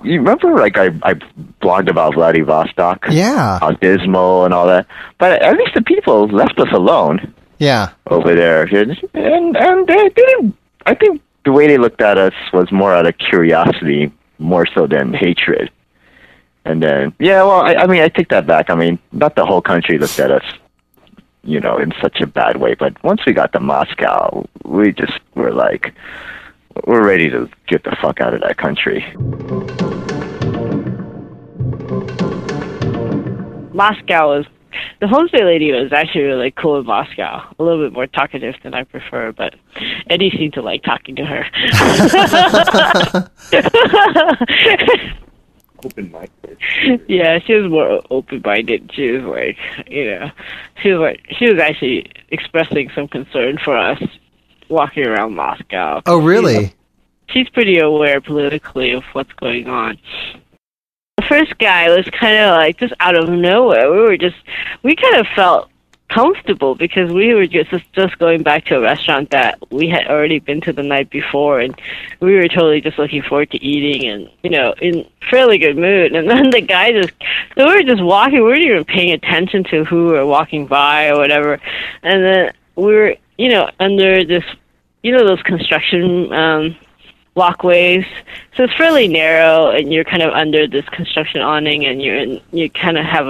you remember, like, I blogged about Vladivostok? Yeah. How dismal and all that. But at least the people left us alone. Yeah. Over there. And they didn't, I think the way they looked at us was more out of curiosity, more so than hatred. And then, yeah, well, I mean, I take that back. I mean, not the whole country looked at us, you know, in such a bad way. But once we got to Moscow, we just were like, we're ready to get the fuck out of that country. Moscow was, the homestay lady was actually really cool in Moscow. A little bit more talkative than I prefer, but Eddie seemed to like talking to her. Open-minded. Yeah, she was more open-minded. She was like, you know, she was actually expressing some concern for us walking around Moscow. Oh, really? She's pretty aware politically of what's going on. The first guy was kind of like just out of nowhere. We kind of felt comfortable because we were just going back to a restaurant that we had already been to the night before, and we were totally just looking forward to eating and, you know, in fairly good mood. And then the guy so we were just walking, we weren't even paying attention to who we were walking by or whatever. And then we were, you know, under this, you know, those construction walkways, so it's fairly narrow, and you're kind of under this construction awning, and you kind of have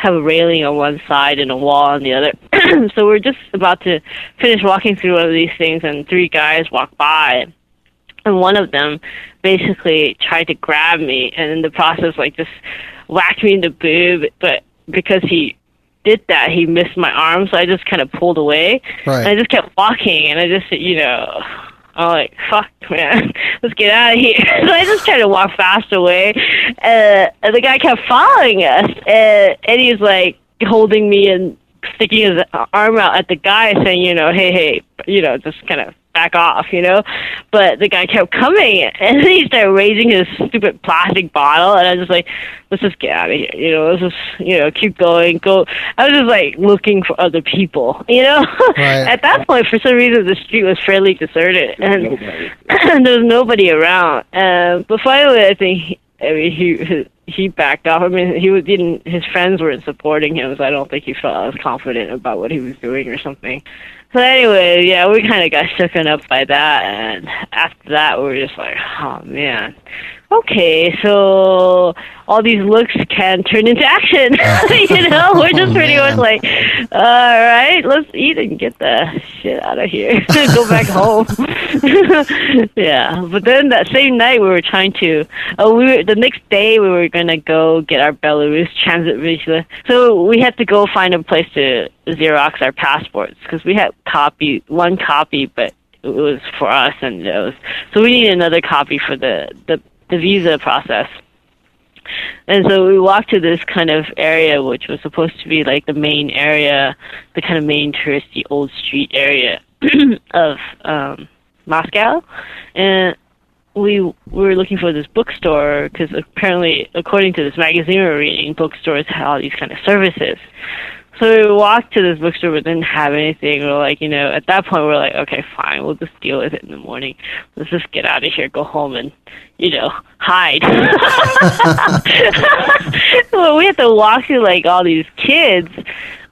a railing on one side and a wall on the other. So we're just about to finish walking through one of these things, and three guys walk by, and one of them basically tried to grab me, and in the process, like, just whacked me in the boob, but because he did that, he missed my arm, so I just kind of pulled away, right. And I just kept walking, and I just, you know, I'm like, fuck, man, let's get out of here. So I just tried to walk fast away, and the guy kept following us, and he's like holding me and sticking his arm out at the guy, saying, you know, hey, you know, just kind of back off, you know. But the guy kept coming, and then he started raising his stupid plastic bottle, and I was just like, let's just get out of here, you know, let's just, you know, keep going, go. I was just like looking for other people, you know. Right. At that point, for some reason, the street was fairly deserted, and there was nobody around. But finally, I think he backed off. I mean, his friends weren't supporting him, so I don't think he felt as confident about what he was doing or something. So anyway, yeah, we kind of got shooken up by that, and after that, we were just like, oh, man. Okay, so all these looks can turn into action. You know, we're just pretty much like, all right, let's eat and get the shit out of here. Go back home. Yeah, but then that same night we were trying to, the next day we were going to go get our Belarus transit visa. So we had to go find a place to Xerox our passports because we had one copy, but it was for us, and so we needed another copy for the visa process. And so we walked to this kind of area, which was supposed to be like the main area, the kind of main touristy old street area of Moscow. And we were looking for this bookstore because apparently, according to this magazine we were reading, bookstores had all these kind of services. So we walked to this bookstore but didn't have anything. We're like, you know, at that point we're like, okay, fine, we'll just deal with it in the morning. Let's just get out of here, go home, and, you know, hide. Well, we had to walk through, like, all these kids,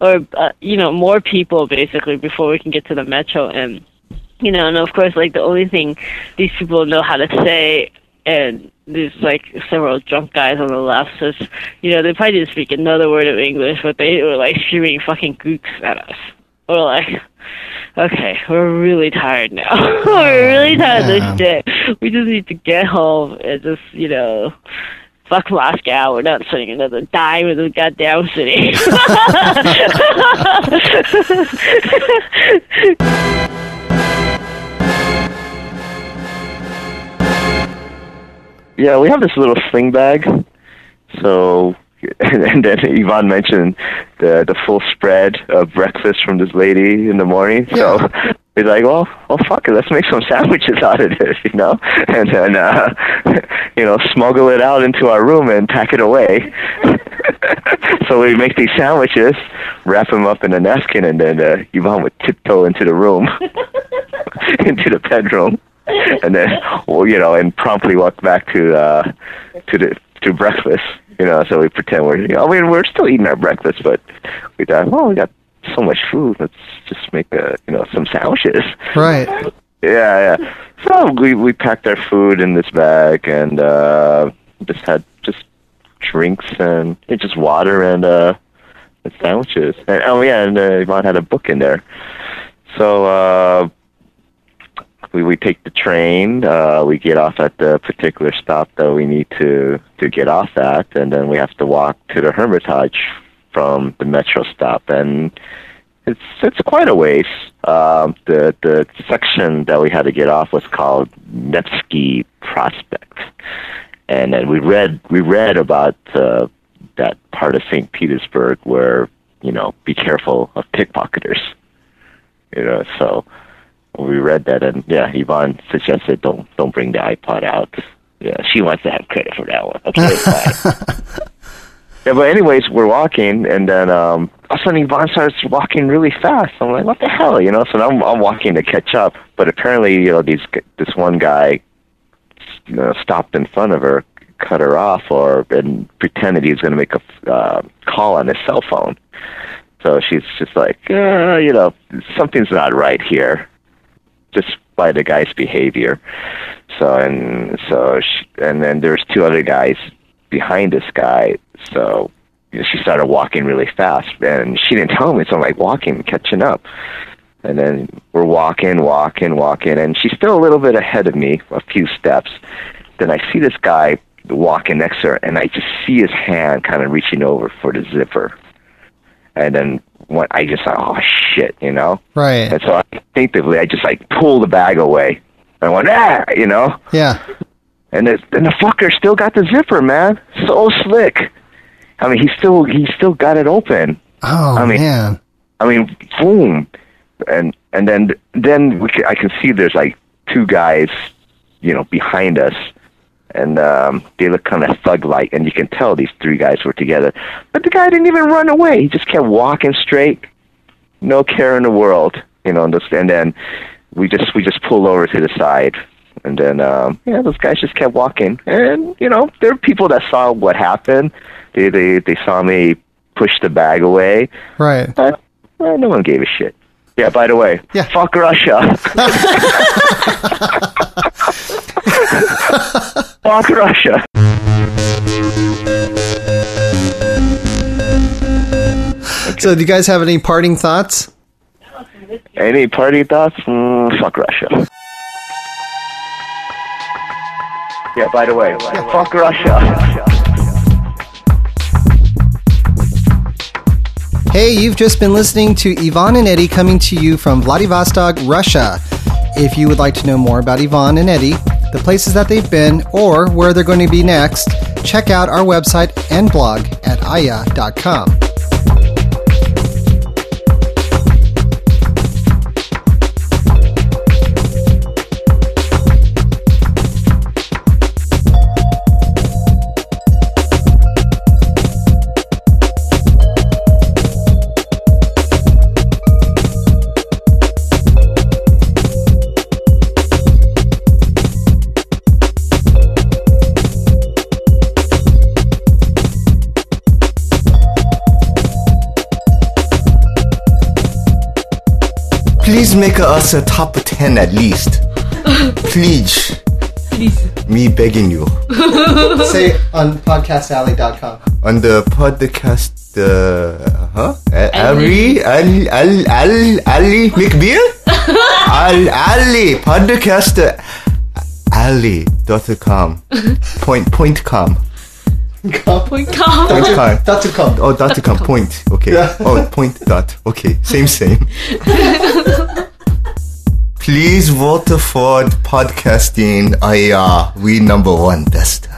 or, you know, more people, basically, before we can get to the metro. And, you know, and of course, like, the only thing these people know how to say, and there's like several drunk guys on the left, so you know, they probably didn't speak another word of English, but they were like screaming fucking gooks at us. We're like, okay, we're really tired now. We're really tired of this shit. We just need to get home and just, you know, fuck Moscow. We're not spending another dime in the goddamn city. Yeah, we have this little sling bag. So, and then Yvonne mentioned the full spread of breakfast from this lady in the morning. Yeah. So we're like, well, fuck it, let's make some sandwiches out of this, you know, and then, you know, smuggle it out into our room and pack it away. So we make these sandwiches, wrap them up in a napkin, and then Yvonne would tiptoe into the room, into the bedroom. and then, and promptly walk back to breakfast. So we pretend we're still eating our breakfast, but we thought, we got so much food. Let's just make some sandwiches. Right. Yeah. So we packed our food in this bag and just had drinks and just water and sandwiches. And Yvonne had a book in there. So we take the train. We get off at the particular stop that we need to get off at, and then we have to walk to the Hermitage from the metro stop, and it's quite a ways. The section that we had to get off was called Nevsky Prospect, and then we read about that part of St. Petersburg where be careful of pickpocketers. So we read that, and Yvonne suggested don't bring the iPod out. Yeah, she wants to have credit for that one. Okay, fine. Yeah, but anyways, we're walking, and then all of a sudden Yvonne starts walking really fast. I'm like, what the hell, So now I'm walking to catch up, but apparently, this one guy, stopped in front of her, cut her off, and pretended he was going to make a call on his cell phone. So she's just like, something's not right here, just by the guy's behavior. And then there's two other guys behind this guy. So she started walking really fast, and she didn't tell me. So I'm like walking, catching up, and then we're walking, and she's still a little bit ahead of me, a few steps. Then I see this guy walking next to her, and I just see his hand kind of reaching over for the zipper. And then I just thought, oh shit, Right. And so instinctively, I just pulled the bag away. I went, Yeah. And the fucker still got the zipper, man. So slick. I mean, he still got it open. Oh, man. I mean, boom. And then I can see there's two guys, behind us. And they look kind of thug-like, and you can tell these three guys were together. But the guy didn't even run away. He just kept walking straight, no care in the world, And then we just pulled over to the side, and then those guys just kept walking. And there were people that saw what happened. They saw me push the bag away. Right. But no one gave a shit. Yeah. By the way, fuck Russia. Fuck Russia. So, do you guys have any parting thoughts? Any parting thoughts? Fuck Russia. Yeah, by the way, fuck Russia. Hey, you've just been listening to Yvonne and Eddie coming to you from Vladivostok, Russia. If you would like to know more about Yvonne and Eddie, the places that they've been, or where they're going to be next, check out our website and blog at aya.com. Please make us a top 10 at least. Please. Me begging you. Say it on podcastalley.com. On the podcast, Ali McBeal? Ali podcast alley.com. Point.com. .com. Oh, .com. Point. Okay. Yeah. Oh, point dot. Okay. Same. Please vote for podcasting. We number one best.